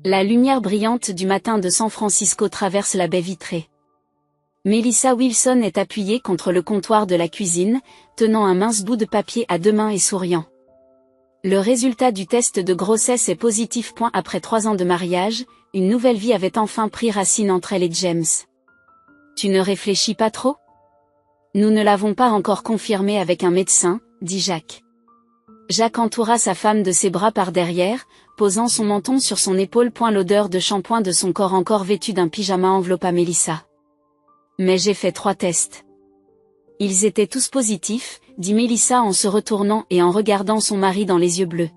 La lumière brillante du matin de San Francisco traverse la baie vitrée. Melissa Wilson est appuyée contre le comptoir de la cuisine, tenant un mince bout de papier à deux mains et souriant. Le résultat du test de grossesse est positif. Après 3 ans de mariage, une nouvelle vie avait enfin pris racine entre elle et James. Tu ne réfléchis pas trop ? Nous ne l'avons pas encore confirmé avec un médecin, dit Jacques. Jacques entoura sa femme de ses bras par derrière, posant son menton sur son épaule. L'odeur de shampoing de son corps encore vêtu d'un pyjama enveloppa Melissa. Mais j'ai fait 3 tests. Ils étaient tous positifs, dit Melissa en se retournant et en regardant son mari dans les yeux bleus.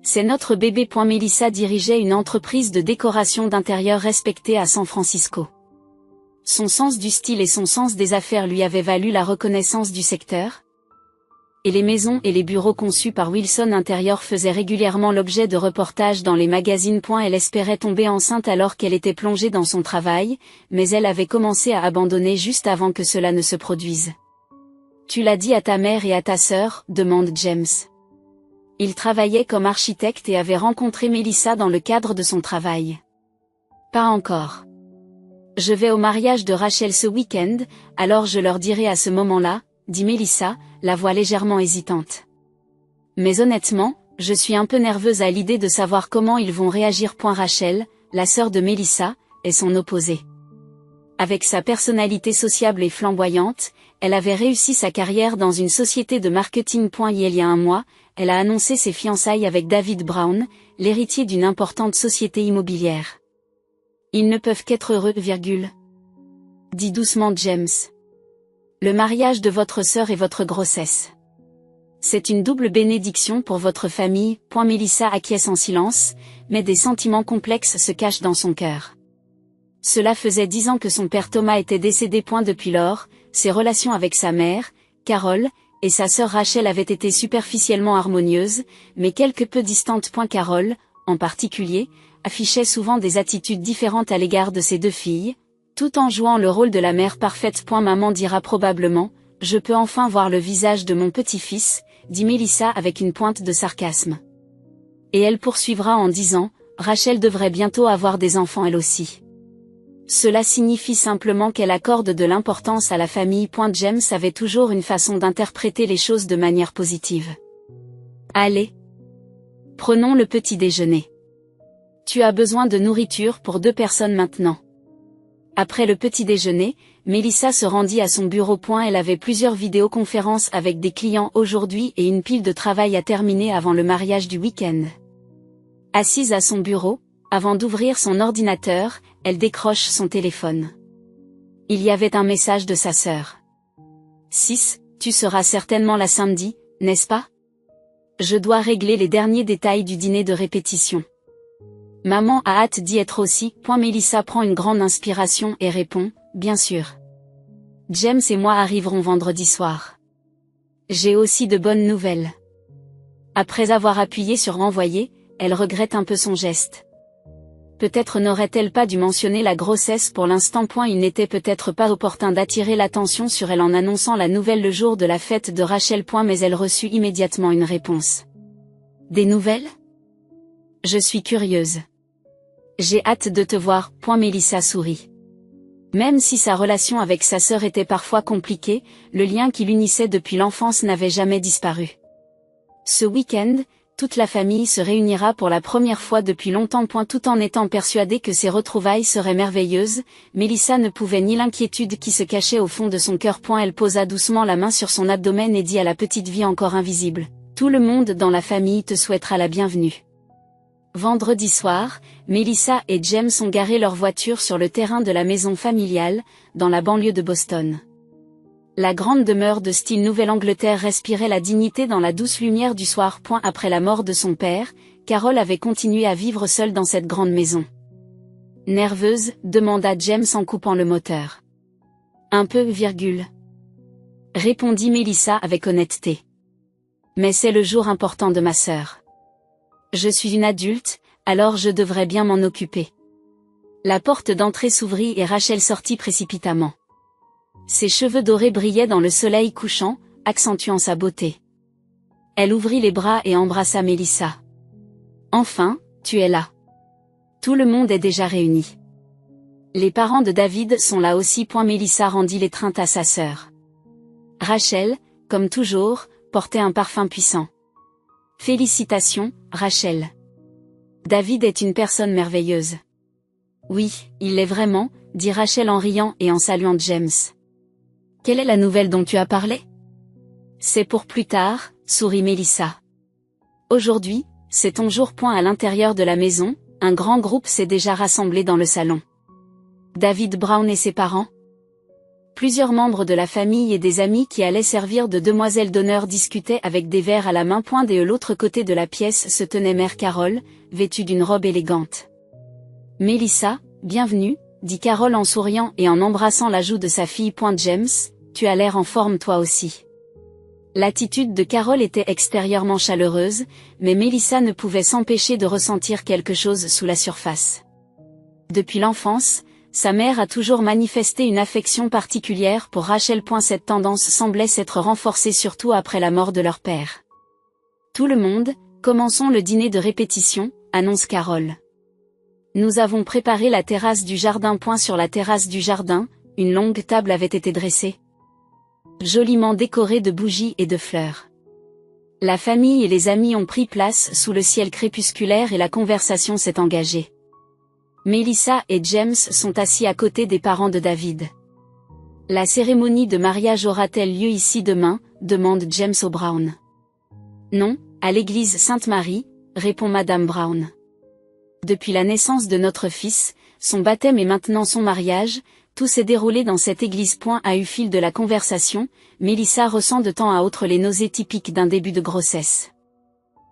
C'est notre bébé. Melissa dirigeait une entreprise de décoration d'intérieur respectée à San Francisco. Son sens du style et son sens des affaires lui avaient valu la reconnaissance du secteur. Et les maisons et les bureaux conçus par Wilson Interior faisaient régulièrement l'objet de reportages dans les magazines. Elle espérait tomber enceinte alors qu'elle était plongée dans son travail, mais elle avait commencé à abandonner juste avant que cela ne se produise. Tu l'as dit à ta mère et à ta sœur, demande James. Il travaillait comme architecte et avait rencontré Melissa dans le cadre de son travail. Pas encore. Je vais au mariage de Rachel ce week-end, alors je leur dirai à ce moment-là, dit Melissa, la voix légèrement hésitante. Mais honnêtement, je suis un peu nerveuse à l'idée de savoir comment ils vont réagir. Rachel, la sœur de Melissa, est son opposée. Avec sa personnalité sociable et flamboyante, elle avait réussi sa carrière dans une société de marketing. Il y a un mois, elle a annoncé ses fiançailles avec David Brown, l'héritier d'une importante société immobilière. Ils ne peuvent qu'être heureux, dit doucement James. Le mariage de votre sœur et votre grossesse. C'est une double bénédiction pour votre famille. Melissa acquiesce en silence, mais des sentiments complexes se cachent dans son cœur. Cela faisait 10 ans que son père Thomas était décédé. Depuis lors, ses relations avec sa mère, Carol, et sa sœur Rachel avaient été superficiellement harmonieuses, mais quelque peu distantes. Carol, en particulier, affichait souvent des attitudes différentes à l'égard de ses 2 filles, tout en jouant le rôle de la mère parfaite. Maman dira probablement, je peux enfin voir le visage de mon petit-fils, dit Melissa avec une pointe de sarcasme. Et elle poursuivra en disant, Rachel devrait bientôt avoir des enfants elle aussi. Cela signifie simplement qu'elle accorde de l'importance à la famille. James avait toujours une façon d'interpréter les choses de manière positive. Allez. Prenons le petit déjeuner. Tu as besoin de nourriture pour 2 personnes maintenant. Après le petit déjeuner, Melissa se rendit à son bureau. Elle avait plusieurs vidéoconférences avec des clients aujourd'hui et une pile de travail à terminer avant le mariage du week-end. Assise à son bureau, avant d'ouvrir son ordinateur, elle décroche son téléphone. Il y avait un message de sa sœur. 6, tu seras certainement là samedi, n'est-ce pas? Je dois régler les derniers détails du dîner de répétition. Maman a hâte d'y être aussi. Melissa prend une grande inspiration et répond, bien sûr. James et moi arriverons vendredi soir. J'ai aussi de bonnes nouvelles. Après avoir appuyé sur envoyer, elle regrette un peu son geste. Peut-être n'aurait-elle pas dû mentionner la grossesse pour l'instant. Il n'était peut-être pas opportun d'attirer l'attention sur elle en annonçant la nouvelle le jour de la fête de Rachel. Mais elle reçut immédiatement une réponse. Des nouvelles? Je suis curieuse. J'ai hâte de te voir. Melissa sourit. Même si sa relation avec sa sœur était parfois compliquée, le lien qui l'unissait depuis l'enfance n'avait jamais disparu. Ce week-end, toute la famille se réunira pour la première fois depuis longtemps. Tout en étant persuadée que ces retrouvailles seraient merveilleuses, Melissa ne pouvait nier l'inquiétude qui se cachait au fond de son cœur. Elle posa doucement la main sur son abdomen et dit à la petite vie encore invisible, « Tout le monde dans la famille te souhaitera la bienvenue. » Vendredi soir, Melissa et James ont garé leur voiture sur le terrain de la maison familiale, dans la banlieue de Boston. La grande demeure de style Nouvelle-Angleterre respirait la dignité dans la douce lumière du soir. Après la mort de son père, Carol avait continué à vivre seule dans cette grande maison. Nerveuse, demanda James en coupant le moteur. Un peu, répondit Melissa avec honnêteté. Mais c'est le jour important de ma sœur. Je suis une adulte, alors je devrais bien m'en occuper. La porte d'entrée s'ouvrit et Rachel sortit précipitamment. Ses cheveux dorés brillaient dans le soleil couchant, accentuant sa beauté. Elle ouvrit les bras et embrassa Melissa. Enfin, tu es là. Tout le monde est déjà réuni. Les parents de David sont là aussi. Mélissa rendit l'étreinte à sa sœur. Rachel, comme toujours, portait un parfum puissant. Félicitations, Rachel. David est une personne merveilleuse. Oui, il l'est vraiment, dit Rachel en riant et en saluant James. Quelle est la nouvelle dont tu as parlé? C'est pour plus tard, sourit Mélissa. Aujourd'hui, c'est ton jour. À l'intérieur de la maison, un grand groupe s'est déjà rassemblé dans le salon. David Brown et ses parents. Plusieurs membres de la famille et des amis qui allaient servir de demoiselles d'honneur discutaient avec des verres à la main. De l'autre côté de la pièce se tenait Mère Carole, vêtue d'une robe élégante. Mélissa, bienvenue, dit Carole en souriant et en embrassant la joue de sa fille. James, tu as l'air en forme toi aussi. L'attitude de Carole était extérieurement chaleureuse, mais Mélissa ne pouvait s'empêcher de ressentir quelque chose sous la surface. Depuis l'enfance, sa mère a toujours manifesté une affection particulière pour Rachel. Cette tendance semblait s'être renforcée surtout après la mort de leur père. Tout le monde, commençons le dîner de répétition, annonce Carole. Nous avons préparé la terrasse du jardin. Sur la terrasse du jardin, une longue table avait été dressée, joliment décorée de bougies et de fleurs. La famille et les amis ont pris place sous le ciel crépusculaire et la conversation s'est engagée. Mélissa et James sont assis à côté des parents de David. La cérémonie de mariage aura-t-elle lieu ici demain, demande James O'Brown. Non, à l'église Sainte-Marie, répond Madame Brown. Depuis la naissance de notre fils, son baptême et maintenant son mariage, tout s'est déroulé dans cette église. À eu fil de la conversation, Mélissa ressent de temps à autre les nausées typiques d'un début de grossesse.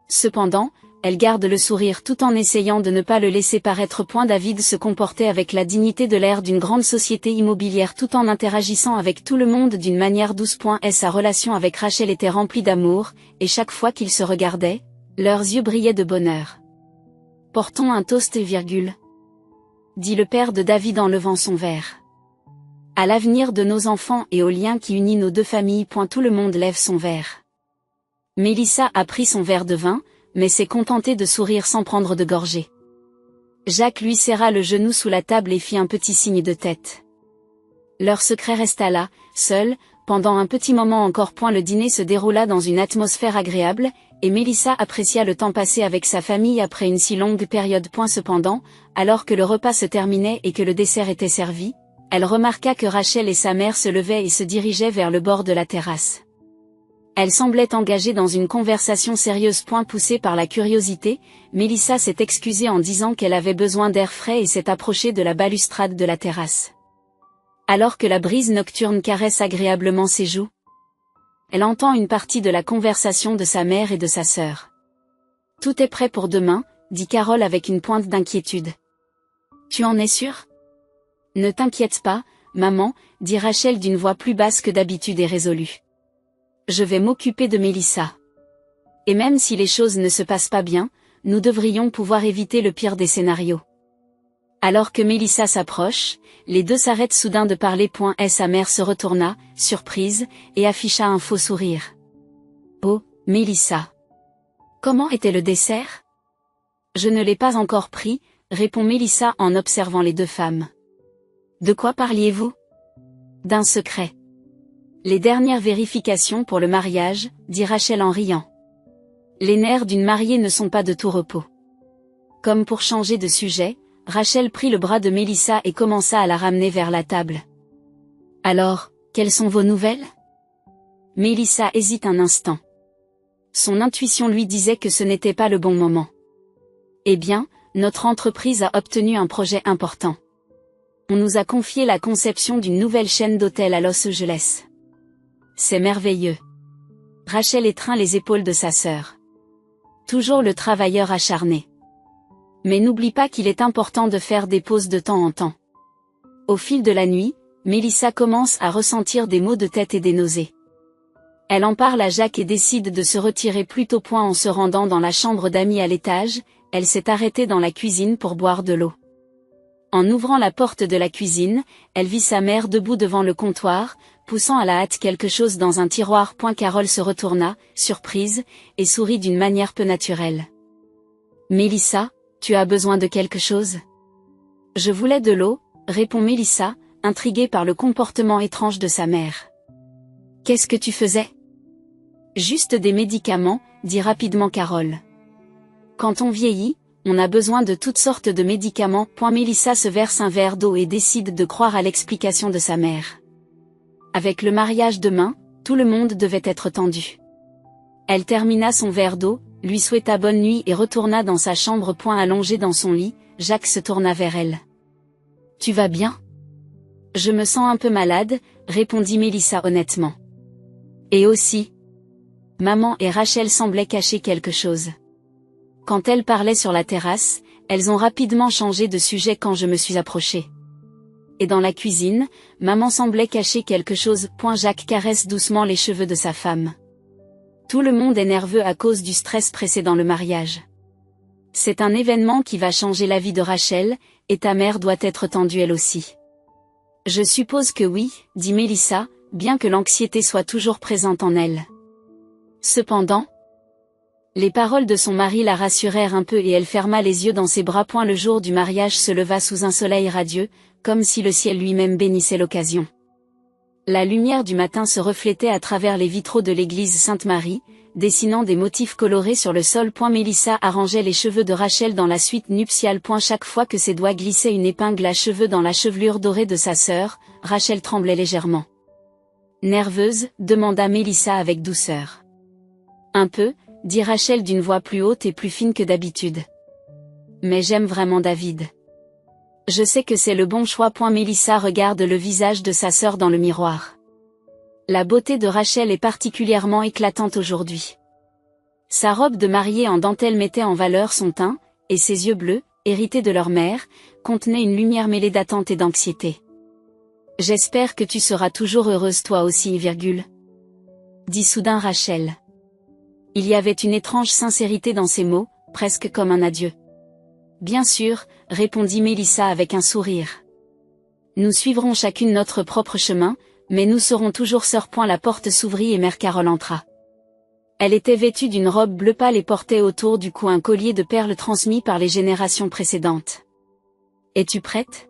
Cependant, elle garde le sourire tout en essayant de ne pas le laisser paraître. David se comportait avec la dignité de l'air d'une grande société immobilière tout en interagissant avec tout le monde d'une manière douce. Sa relation avec Rachel était remplie d'amour, et chaque fois qu'ils se regardaient, leurs yeux brillaient de bonheur. Portons un toast, dit le père de David en levant son verre. À l'avenir de nos enfants et au lien qui unit nos deux familles. Tout le monde lève son verre. Mélissa a pris son verre de vin, mais s'est contentée de sourire sans prendre de gorgée. Jacques lui serra le genou sous la table et fit un petit signe de tête. Leur secret resta là, seul, pendant un petit moment encore. Le dîner se déroula dans une atmosphère agréable, et Mélissa apprécia le temps passé avec sa famille après une si longue période. Cependant, alors que le repas se terminait et que le dessert était servi, elle remarqua que Rachel et sa mère se levaient et se dirigeaient vers le bord de la terrasse. Elle semblait engagée dans une conversation sérieuse. Poussée par la curiosité, Mélissa s'est excusée en disant qu'elle avait besoin d'air frais et s'est approchée de la balustrade de la terrasse. Alors que la brise nocturne caresse agréablement ses joues, elle entend une partie de la conversation de sa mère et de sa sœur. Tout est prêt pour demain, dit Carole avec une pointe d'inquiétude. Tu en es sûre? Ne t'inquiète pas, maman, dit Rachel d'une voix plus basse que d'habitude et résolue. Je vais m'occuper de Mélissa. Et même si les choses ne se passent pas bien, nous devrions pouvoir éviter le pire des scénarios. Alors que Mélissa s'approche, les deux s'arrêtent soudain de parler. Sa mère se retourna, surprise, et afficha un faux sourire. Oh, Mélissa. Comment était le dessert? Je ne l'ai pas encore pris, répond Mélissa en observant les deux femmes. De quoi parliez-vous? D'un secret. Les dernières vérifications pour le mariage, dit Rachel en riant. Les nerfs d'une mariée ne sont pas de tout repos. Comme pour changer de sujet, Rachel prit le bras de Mélissa et commença à la ramener vers la table. Alors, quelles sont vos nouvelles? Mélissa hésite un instant. Son intuition lui disait que ce n'était pas le bon moment. Eh bien, notre entreprise a obtenu un projet important. On nous a confié la conception d'une nouvelle chaîne d'hôtels à Los Angeles. C'est merveilleux. Rachel étreint les épaules de sa sœur. Toujours le travailleur acharné. Mais n'oublie pas qu'il est important de faire des pauses de temps en temps. Au fil de la nuit, Mélissa commence à ressentir des maux de tête et des nausées. Elle en parle à Jacques et décide de se retirer plus tôt. En se rendant dans la chambre d'amis à l'étage, elle s'est arrêtée dans la cuisine pour boire de l'eau. En ouvrant la porte de la cuisine, elle vit sa mère debout devant le comptoir, poussant à la hâte quelque chose dans un tiroir. Carole se retourna, surprise, et sourit d'une manière peu naturelle. Mélissa, Tu as besoin de quelque chose? Je voulais de l'eau, répond Mélissa, intriguée par le comportement étrange de sa mère. Qu'est-ce que tu faisais? Juste des médicaments, dit rapidement Carole. Quand on vieillit, on a besoin de toutes sortes de médicaments. Mélissa se verse un verre d'eau et décide de croire à l'explication de sa mère. Avec le mariage demain, tout le monde devait être tendu. Elle termina son verre d'eau, lui souhaita bonne nuit et retourna dans sa chambre. Allongée dans son lit, Jacques se tourna vers elle. Tu vas bien? Je me sens un peu malade, répondit Mélissa honnêtement. Et aussi. Maman et Rachel semblaient cacher quelque chose. Quand elles parlaient sur la terrasse, elles ont rapidement changé de sujet quand je me suis approchée. Et dans la cuisine, maman semblait cacher quelque chose. Jacques caresse doucement les cheveux de sa femme. Tout le monde est nerveux à cause du stress précédent le mariage. C'est un événement qui va changer la vie de Rachel, et ta mère doit être tendue elle aussi. Je suppose que oui, dit Mélissa, bien que l'anxiété soit toujours présente en elle. Cependant, les paroles de son mari la rassurèrent un peu et elle ferma les yeux dans ses bras. Le jour du mariage se leva sous un soleil radieux, comme si le ciel lui-même bénissait l'occasion. La lumière du matin se reflétait à travers les vitraux de l'église Sainte-Marie, dessinant des motifs colorés sur le sol. Mélissa arrangeait les cheveux de Rachel dans la suite nuptiale. Chaque fois que ses doigts glissaient une épingle à cheveux dans la chevelure dorée de sa sœur, Rachel tremblait légèrement. Nerveuse, demanda Mélissa avec douceur. Un peu, dit Rachel d'une voix plus haute et plus fine que d'habitude. Mais j'aime vraiment David. Je sais que c'est le bon choix. Mélissa regarde le visage de sa sœur dans le miroir. La beauté de Rachel est particulièrement éclatante aujourd'hui. Sa robe de mariée en dentelle mettait en valeur son teint, et ses yeux bleus, hérités de leur mère, contenaient une lumière mêlée d'attente et d'anxiété. J'espère que tu seras toujours heureuse toi aussi, dit soudain Rachel. Il y avait une étrange sincérité dans ses mots, presque comme un adieu. Bien sûr, répondit Mélissa avec un sourire. Nous suivrons chacune notre propre chemin, mais nous serons toujours sœurs. La porte s'ouvrit et mère Carole entra. Elle était vêtue d'une robe bleu pâle et portait autour du cou un collier de perles transmis par les générations précédentes. Es-tu prête?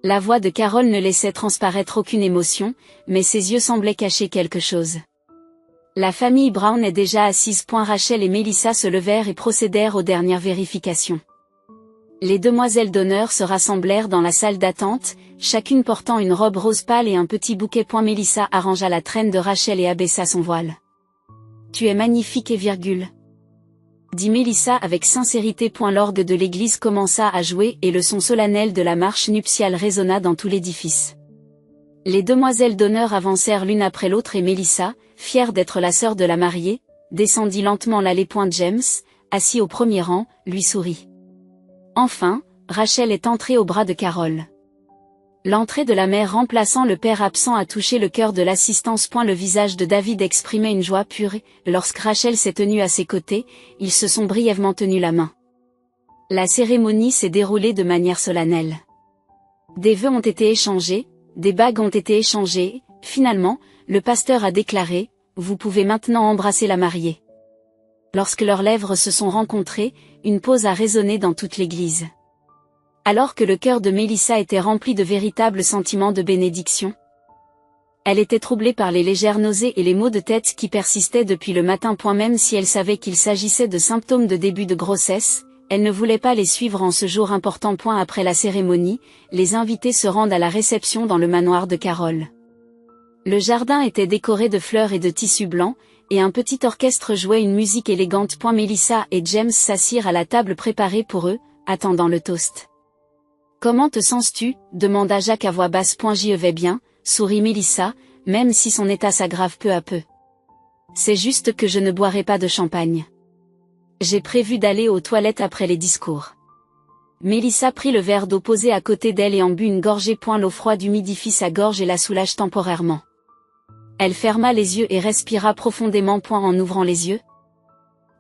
La voix de Carole ne laissait transparaître aucune émotion, mais ses yeux semblaient cacher quelque chose. La famille Brown est déjà assise. Rachel et Mélissa se levèrent et procédèrent aux dernières vérifications. Les demoiselles d'honneur se rassemblèrent dans la salle d'attente, chacune portant une robe rose pâle et un petit bouquet. Mélissa arrangea la traîne de Rachel et abaissa son voile. Tu es magnifique dit Mélissa avec sincérité. L'orgue de l'église commença à jouer et le son solennel de la marche nuptiale résonna dans tout l'édifice. Les demoiselles d'honneur avancèrent l'une après l'autre et Mélissa, fière d'être la sœur de la mariée, descendit lentement l'allée. James, assis au premier rang, lui sourit. Enfin, Rachel est entrée au bras de Carole. L'entrée de la mère remplaçant le père absent a touché le cœur de l'assistance. Le visage de David exprimait une joie pure et, lorsque Rachel s'est tenue à ses côtés, ils se sont brièvement tenus la main. La cérémonie s'est déroulée de manière solennelle. Des vœux ont été échangés, des bagues ont été échangées, finalement, le pasteur a déclaré, « Vous pouvez maintenant embrasser la mariée ». Lorsque leurs lèvres se sont rencontrées, une pause a résonné dans toute l'église. Alors que le cœur de Mélissa était rempli de véritables sentiments de bénédiction. Elle était troublée par les légères nausées et les maux de tête qui persistaient depuis le matin. Même si elle savait qu'il s'agissait de symptômes de début de grossesse, elle ne voulait pas les suivre en ce jour important. Après la cérémonie, les invités se rendent à la réception dans le manoir de Carole. Le jardin était décoré de fleurs et de tissus blancs, et un petit orchestre jouait une musique élégante. Mélissa et James s'assirent à la table préparée pour eux, attendant le toast. « Comment te sens-tu » demanda Jacques à voix basse. « J'y vais bien », sourit Mélissa, même si son état s'aggrave peu à peu. « C'est juste que je ne boirai pas de champagne. J'ai prévu d'aller aux toilettes après les discours. » Mélissa prit le verre d'eau posé à côté d'elle et en but une gorgée. L'eau froide humidifie sa gorge et la soulage temporairement. Elle ferma les yeux et respira profondément. En ouvrant les yeux,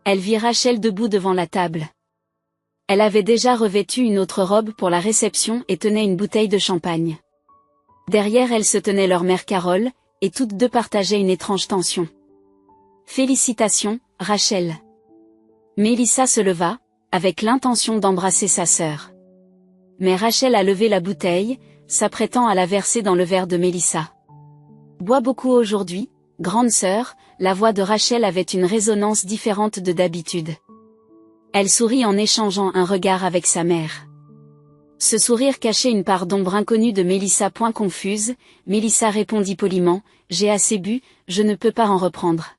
elle vit Rachel debout devant la table. Elle avait déjà revêtu une autre robe pour la réception et tenait une bouteille de champagne. Derrière elle se tenait leur mère Carole, et toutes deux partageaient une étrange tension. « Félicitations, Rachel. » Mélissa se leva, avec l'intention d'embrasser sa sœur. Mais Rachel a levé la bouteille, s'apprêtant à la verser dans le verre de Mélissa. Bois beaucoup aujourd'hui, grande sœur, la voix de Rachel avait une résonance différente de d'habitude. Elle sourit en échangeant un regard avec sa mère. Ce sourire cachait une part d'ombre inconnue de Mélissa. Point confuse, Mélissa répondit poliment, « J'ai assez bu, je ne peux pas en reprendre. »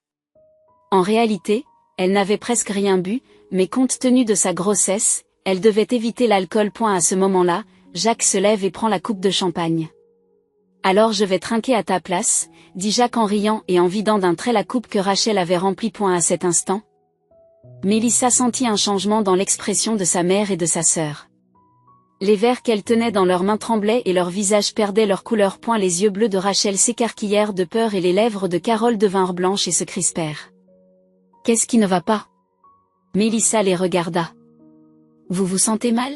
En réalité, elle n'avait presque rien bu, mais compte tenu de sa grossesse, elle devait éviter l'alcool. À ce moment-là, Jacques se lève et prend la coupe de champagne. « Alors je vais trinquer à ta place, » dit Jacques en riant et en vidant d'un trait la coupe que Rachel avait remplie. À cet instant, Mélissa sentit un changement dans l'expression de sa mère et de sa sœur. Les verres qu'elles tenaient dans leurs mains tremblaient et leurs visages perdaient leur couleur. Les yeux bleus de Rachel s'écarquillèrent de peur et les lèvres de Carole devinrent blanches et se crispèrent. « Qu'est-ce qui ne va pas ?» Mélissa les regarda. « Vous vous sentez mal ?»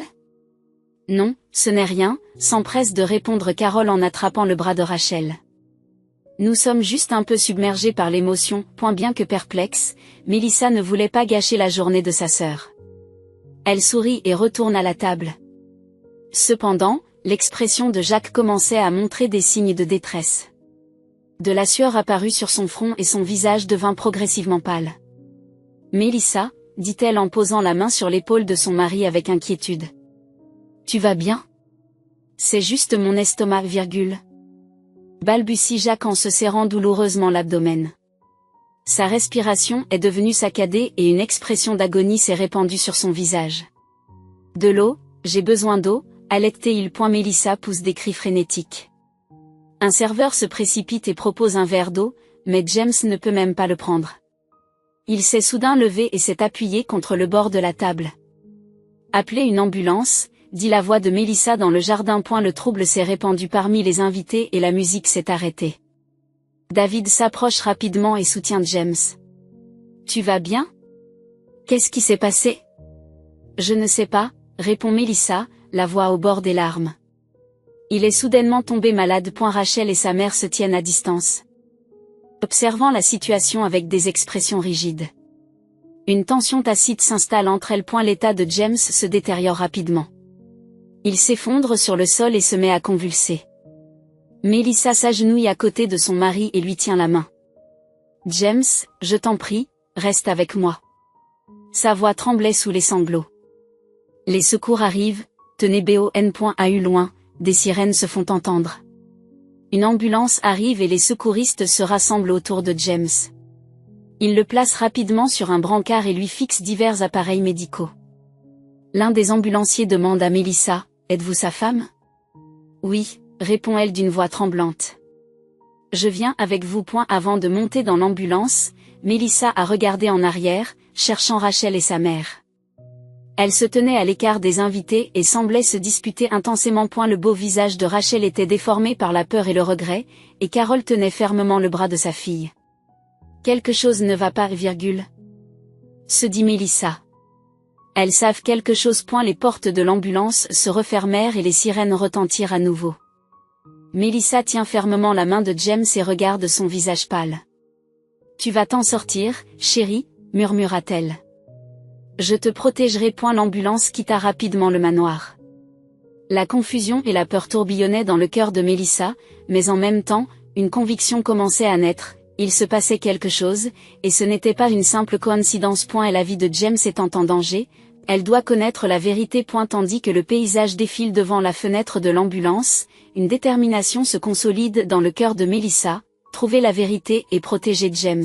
« Non, ce n'est rien », s'empresse de répondre Carole en attrapant le bras de Rachel. « Nous sommes juste un peu submergés par l'émotion. » Bien que perplexe, Mélissa ne voulait pas gâcher la journée de sa sœur. Elle sourit et retourne à la table. Cependant, l'expression de Jacques commençait à montrer des signes de détresse. De la sueur apparut sur son front et son visage devint progressivement pâle. « Mélissa, » dit-elle en posant la main sur l'épaule de son mari avec inquiétude. « Tu vas bien ? C'est juste mon estomac, balbutie Jacques en se serrant douloureusement l'abdomen. Sa respiration est devenue saccadée et une expression d'agonie s'est répandue sur son visage. « De l'eau, j'ai besoin d'eau », allait-il. Mélissa pousse des cris frénétiques. Un serveur se précipite et propose un verre d'eau, mais James ne peut même pas le prendre. Il s'est soudain levé et s'est appuyé contre le bord de la table. « Appelez une ambulance », dit la voix de Mélissa dans le jardin. Le trouble s'est répandu parmi les invités et la musique s'est arrêtée. David s'approche rapidement et soutient James. « Tu vas bien ? Qu'est-ce qui s'est passé ? » « Je ne sais pas », répond Mélissa, la voix au bord des larmes. Il est soudainement tombé malade. Rachel et sa mère se tiennent à distance, observant la situation avec des expressions rigides. Une tension tacite s'installe entre elles. L'état de James se détériore rapidement. Il s'effondre sur le sol et se met à convulser. Mélissa s'agenouille à côté de son mari et lui tient la main. « James, je t'en prie, reste avec moi. » Sa voix tremblait sous les sanglots. Les secours arrivent, tenez bon. Loin, des sirènes se font entendre. Une ambulance arrive et les secouristes se rassemblent autour de James. Ils le placent rapidement sur un brancard et lui fixent divers appareils médicaux. L'un des ambulanciers demande à Mélissa, « Êtes-vous sa femme ?» « Oui », répond-elle d'une voix tremblante. « Je viens avec vous. » Avant de monter dans l'ambulance, Mélissa a regardé en arrière, cherchant Rachel et sa mère. Elle se tenait à l'écart des invités et semblait se disputer intensément. Le beau visage de Rachel était déformé par la peur et le regret, et Carole tenait fermement le bras de sa fille. « Quelque chose ne va pas, se dit Mélissa. Elles savent quelque chose. Les portes de l'ambulance se refermèrent et les sirènes retentirent à nouveau. Mélissa tient fermement la main de James et regarde son visage pâle. « Tu vas t'en sortir, chérie, » murmura-t-elle. « Je te protégerai. » L'ambulance quitta rapidement le manoir. La confusion et la peur tourbillonnaient dans le cœur de Mélissa, mais en même temps, une conviction commençait à naître, il se passait quelque chose, et ce n'était pas une simple coïncidence. Et la vie de James étant en danger, elle doit connaître la vérité. Tandis que le paysage défile devant la fenêtre de l'ambulance, une détermination se consolide dans le cœur de Mélissa, trouver la vérité et protéger James.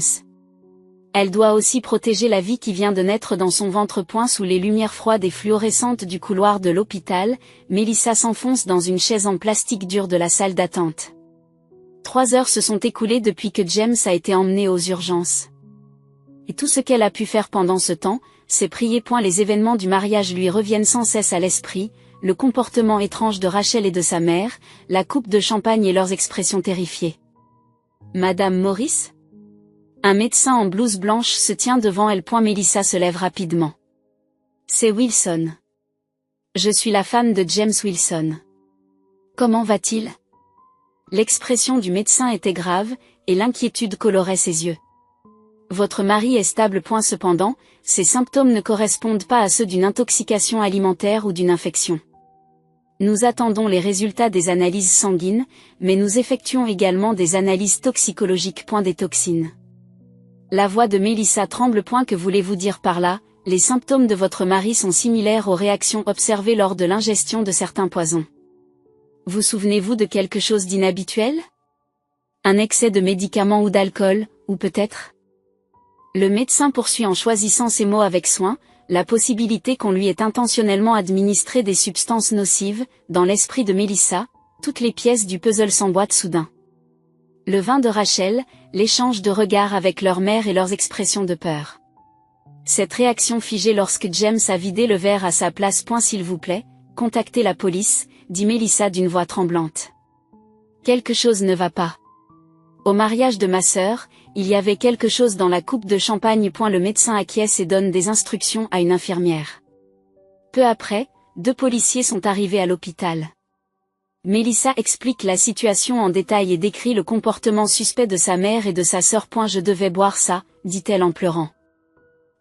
Elle doit aussi protéger la vie qui vient de naître dans son ventre. Sous les lumières froides et fluorescentes du couloir de l'hôpital, Mélissa s'enfonce dans une chaise en plastique dur de la salle d'attente. 3 heures se sont écoulées depuis que James a été emmené aux urgences. Et tout ce qu'elle a pu faire pendant ce temps, c'est prier. Les événements du mariage lui reviennent sans cesse à l'esprit, le comportement étrange de Rachel et de sa mère, la coupe de champagne et leurs expressions terrifiées. « Madame Morris ?» Un médecin en blouse blanche se tient devant elle. Mélissa se lève rapidement. « C'est Wilson. Je suis la femme de James Wilson. Comment va-t-il ?» L'expression du médecin était grave, et l'inquiétude colorait ses yeux. Votre mari est stable. Cependant, ces symptômes ne correspondent pas à ceux d'une intoxication alimentaire ou d'une infection. Nous attendons les résultats des analyses sanguines, mais nous effectuons également des analyses toxicologiques. Des toxines. La voix de Mélissa tremble. Que voulez-vous dire par là? Les symptômes de votre mari sont similaires aux réactions observées lors de l'ingestion de certains poisons. Vous souvenez-vous de quelque chose d'inhabituel? Un excès de médicaments ou d'alcool, ou peut-être? Le médecin poursuit en choisissant ses mots avec soin, la possibilité qu'on lui ait intentionnellement administré des substances nocives. Dans l'esprit de Mélissa, toutes les pièces du puzzle s'emboîtent soudain. Le vin de Rachel, l'échange de regards avec leur mère et leurs expressions de peur. Cette réaction figée lorsque James a vidé le verre à sa place. S'il vous plaît, contactez la police, dit Mélissa d'une voix tremblante. Quelque chose ne va pas. Au mariage de ma sœur, il y avait quelque chose dans la coupe de champagne. Le médecin acquiesce et donne des instructions à une infirmière. Peu après, 2 policiers sont arrivés à l'hôpital. Mélissa explique la situation en détail et décrit le comportement suspect de sa mère et de sa sœur. Je devais boire ça, dit-elle en pleurant.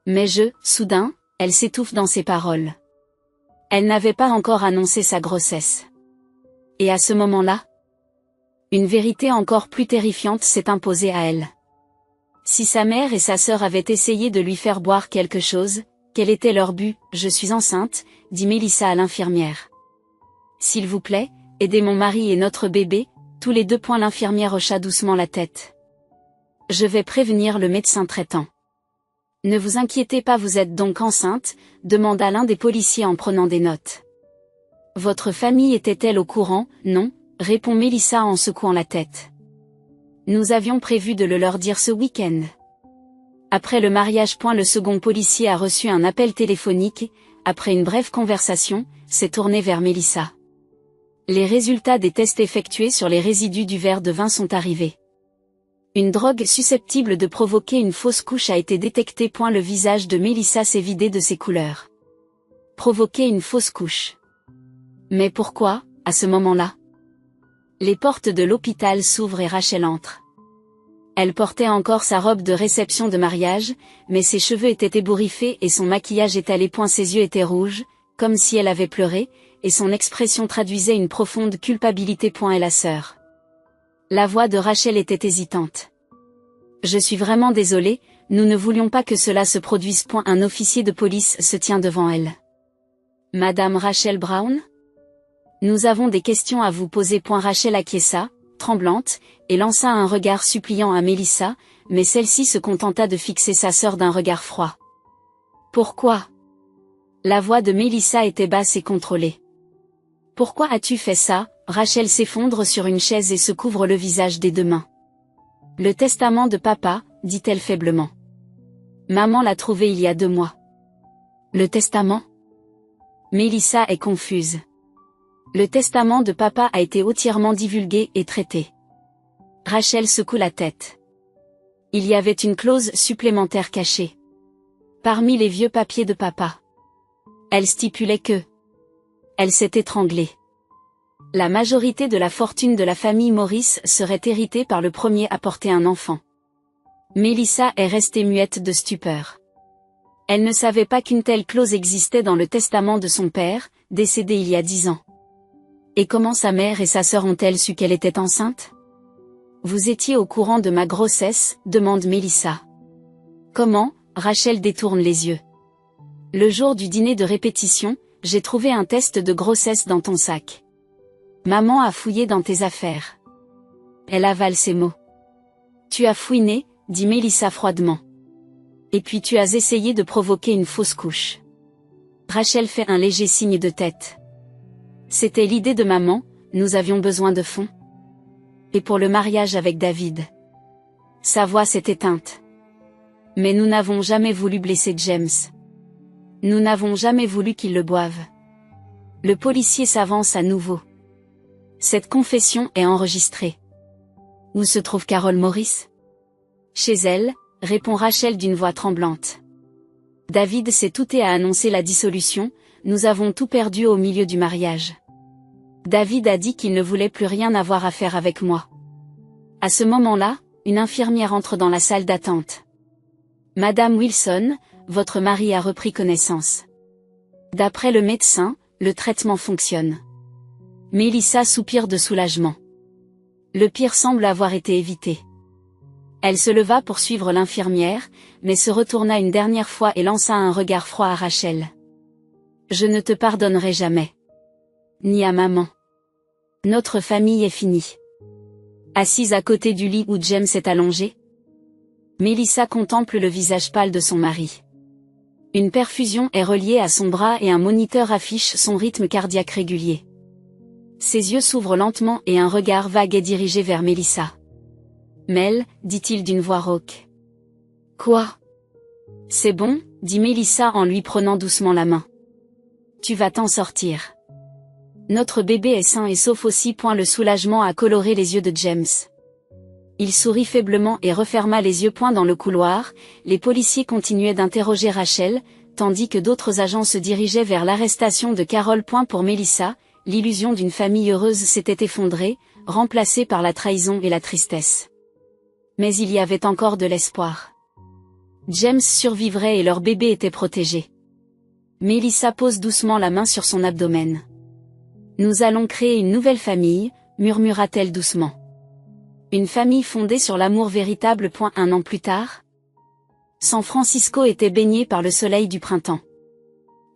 Mais soudain, elle s'étouffe dans ses paroles. Elle n'avait pas encore annoncé sa grossesse. Et à ce moment-là, une vérité encore plus terrifiante s'est imposée à elle. Si sa mère et sa sœur avaient essayé de lui faire boire quelque chose, quel était leur but? Je suis enceinte, dit Mélissa à l'infirmière. S'il vous plaît, aidez mon mari et notre bébé, tous les 2. L'infirmière hocha doucement la tête. Je vais prévenir le médecin traitant. Ne vous inquiétez pas. Vous êtes donc enceinte? Demanda l'un des policiers en prenant des notes. Votre famille était-elle au courant? Non, répond Mélissa en secouant la tête. Nous avions prévu de le leur dire ce week-end. Après le mariage. Le second policier a reçu un appel téléphonique et, après une brève conversation, s'est tourné vers Mélissa. Les résultats des tests effectués sur les résidus du verre de vin sont arrivés. Une drogue susceptible de provoquer une fausse couche a été détectée. Le visage de Mélissa s'est vidé de ses couleurs. Provoquer une fausse couche. Mais pourquoi, à ce moment-là? Les portes de l'hôpital s'ouvrent et Rachel entre. Elle portait encore sa robe de réception de mariage, mais ses cheveux étaient ébouriffés et son maquillage étalé. Ses yeux étaient rouges, comme si elle avait pleuré, et son expression traduisait une profonde culpabilité. Et la sœur. La voix de Rachel était hésitante. Je suis vraiment désolée, nous ne voulions pas que cela se produise. Un officier de police se tient devant elle. Madame Rachel Brown? Nous avons des questions à vous poser. Rachel acquiesça, tremblante, et lança un regard suppliant à Mélissa, mais celle-ci se contenta de fixer sa sœur d'un regard froid. Pourquoi? La voix de Mélissa était basse et contrôlée. Pourquoi as-tu fait ça? Rachel s'effondre sur une chaise et se couvre le visage des 2 mains. Le testament de papa, dit-elle faiblement. Maman l'a trouvé il y a 2 mois. Le testament? Mélissa est confuse. Le testament de papa a été entièrement divulgué et traité. Rachel secoue la tête. Il y avait une clause supplémentaire cachée. Parmi les vieux papiers de papa. Elle stipulait que elle s'est étranglée. La majorité de la fortune de la famille Maurice serait héritée par le premier à porter un enfant. Mélissa est restée muette de stupeur. Elle ne savait pas qu'une telle clause existait dans le testament de son père, décédé il y a 10 ans. Et comment sa mère et sa sœur ont-elles su qu'elle était enceinte? Vous étiez au courant de ma grossesse, demande Mélissa. Comment? Rachel détourne les yeux. Le jour du dîner de répétition, j'ai trouvé un test de grossesse dans ton sac. Maman a fouillé dans tes affaires. Elle avale ses mots. Tu as fouiné, dit Mélissa froidement. Et puis tu as essayé de provoquer une fausse couche. Rachel fait un léger signe de tête. C'était l'idée de maman, nous avions besoin de fonds. Et pour le mariage avec David. Sa voix s'est éteinte. Mais nous n'avons jamais voulu blesser James. Nous n'avons jamais voulu qu'il le boive. Le policier s'avance à nouveau. Cette confession est enregistrée. Où se trouve Carol Morris? Chez elle, répond Rachel d'une voix tremblante. David s'est outé à annoncer la dissolution, nous avons tout perdu au milieu du mariage. David a dit qu'il ne voulait plus rien avoir à faire avec moi. À ce moment-là, une infirmière entre dans la salle d'attente. Madame Wilson, votre mari a repris connaissance. D'après le médecin, le traitement fonctionne. Melissa soupire de soulagement. Le pire semble avoir été évité. Elle se leva pour suivre l'infirmière, mais se retourna une dernière fois et lança un regard froid à Rachel. Je ne te pardonnerai jamais. Ni à maman. Notre famille est finie. Assise à côté du lit où James est allongé, Melissa contemple le visage pâle de son mari. Une perfusion est reliée à son bras et un moniteur affiche son rythme cardiaque régulier. Ses yeux s'ouvrent lentement et un regard vague est dirigé vers Melissa. Mel, dit-il d'une voix rauque. Quoi? C'est bon, dit Melissa en lui prenant doucement la main. Tu vas t'en sortir. Notre bébé est sain et sauf aussi. Le soulagement a coloré les yeux de James. Il sourit faiblement et referma les yeux. Dans le couloir, les policiers continuaient d'interroger Rachel, tandis que d'autres agents se dirigeaient vers l'arrestation de Carol. Pour Melissa, l'illusion d'une famille heureuse s'était effondrée, remplacée par la trahison et la tristesse. Mais il y avait encore de l'espoir. James survivrait et leur bébé était protégé. Melissa pose doucement la main sur son abdomen. Nous allons créer une nouvelle famille, murmura-t-elle doucement. Une famille fondée sur l'amour véritable. Un an plus tard, San Francisco était baigné par le soleil du printemps.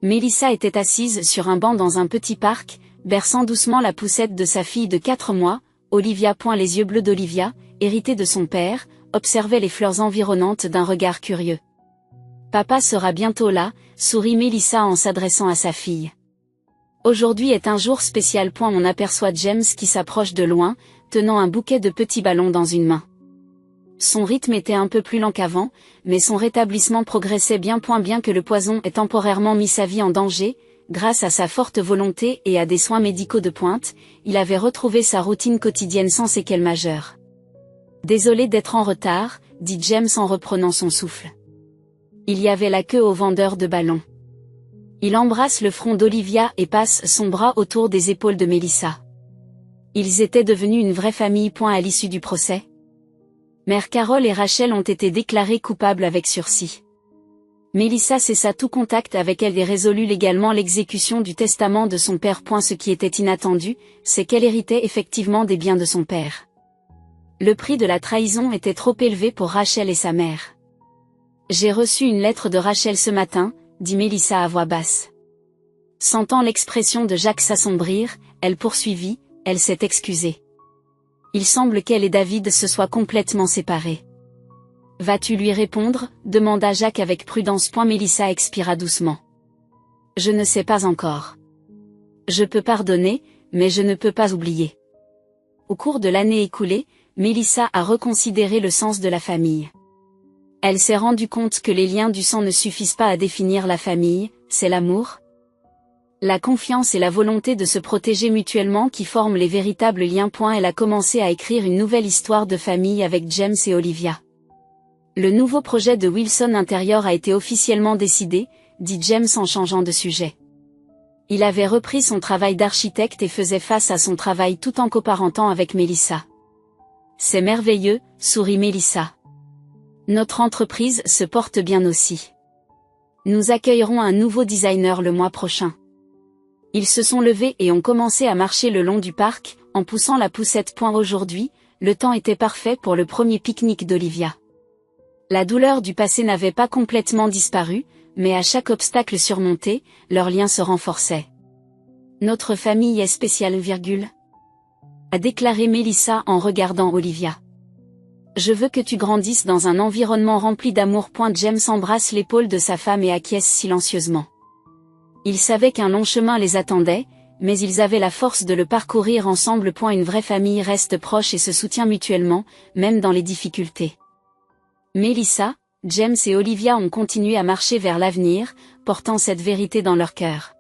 Melissa était assise sur un banc dans un petit parc, berçant doucement la poussette de sa fille de 4 mois, Olivia. Les yeux bleus d'Olivia, héritée de son père, observaient les fleurs environnantes d'un regard curieux. Papa sera bientôt là, sourit Melissa en s'adressant à sa fille. Aujourd'hui est un jour spécial. On aperçoit James qui s'approche de loin, tenant un bouquet de petits ballons dans une main. Son rythme était un peu plus lent qu'avant, mais son rétablissement progressait bien. Bien que le poison ait temporairement mis sa vie en danger, grâce à sa forte volonté et à des soins médicaux de pointe, il avait retrouvé sa routine quotidienne sans séquelles majeures. Désolé d'être en retard, dit James en reprenant son souffle. Il y avait la queue au vendeur de ballons. Il embrasse le front d'Olivia et passe son bras autour des épaules de Melissa. Ils étaient devenus une vraie famille. À l'issue du procès, Mère Carol et Rachel ont été déclarées coupables avec sursis. Melissa cessa tout contact avec elle et résolut légalement l'exécution du testament de son père. Ce qui était inattendu, c'est qu'elle héritait effectivement des biens de son père. Le prix de la trahison était trop élevé pour Rachel et sa mère. J'ai reçu une lettre de Rachel ce matin, dit Melissa à voix basse. Sentant l'expression de Jacques s'assombrir, elle poursuivit, elle s'est excusée. Il semble qu'elle et David se soient complètement séparés. Vas-tu lui répondre, demanda Jacques avec prudence. Melissa expira doucement. Je ne sais pas encore. Je peux pardonner, mais je ne peux pas oublier. Au cours de l'année écoulée, Melissa a reconsidéré le sens de la famille. Elle s'est rendue compte que les liens du sang ne suffisent pas à définir la famille, c'est l'amour, la confiance et la volonté de se protéger mutuellement qui forment les véritables liens. Elle a commencé à écrire une nouvelle histoire de famille avec James et Olivia. Le nouveau projet de Wilson Interior a été officiellement décidé, dit James en changeant de sujet. Il avait repris son travail d'architecte et faisait face à son travail tout en coparentant avec Melissa. C'est merveilleux, sourit Melissa. Notre entreprise se porte bien aussi. Nous accueillerons un nouveau designer le mois prochain. Ils se sont levés et ont commencé à marcher le long du parc, en poussant la poussette. Aujourd'hui, le temps était parfait pour le premier pique-nique d'Olivia. La douleur du passé n'avait pas complètement disparu, mais à chaque obstacle surmonté, leur lien se renforçait. Notre famille est spéciale, a déclaré Melissa en regardant Olivia. Je veux que tu grandisses dans un environnement rempli d'amour. James embrasse l'épaule de sa femme et acquiesce silencieusement. Ils savaient qu'un long chemin les attendait, mais ils avaient la force de le parcourir ensemble. Une vraie famille reste proche et se soutient mutuellement, même dans les difficultés. Melissa, James et Olivia ont continué à marcher vers l'avenir, portant cette vérité dans leur cœur.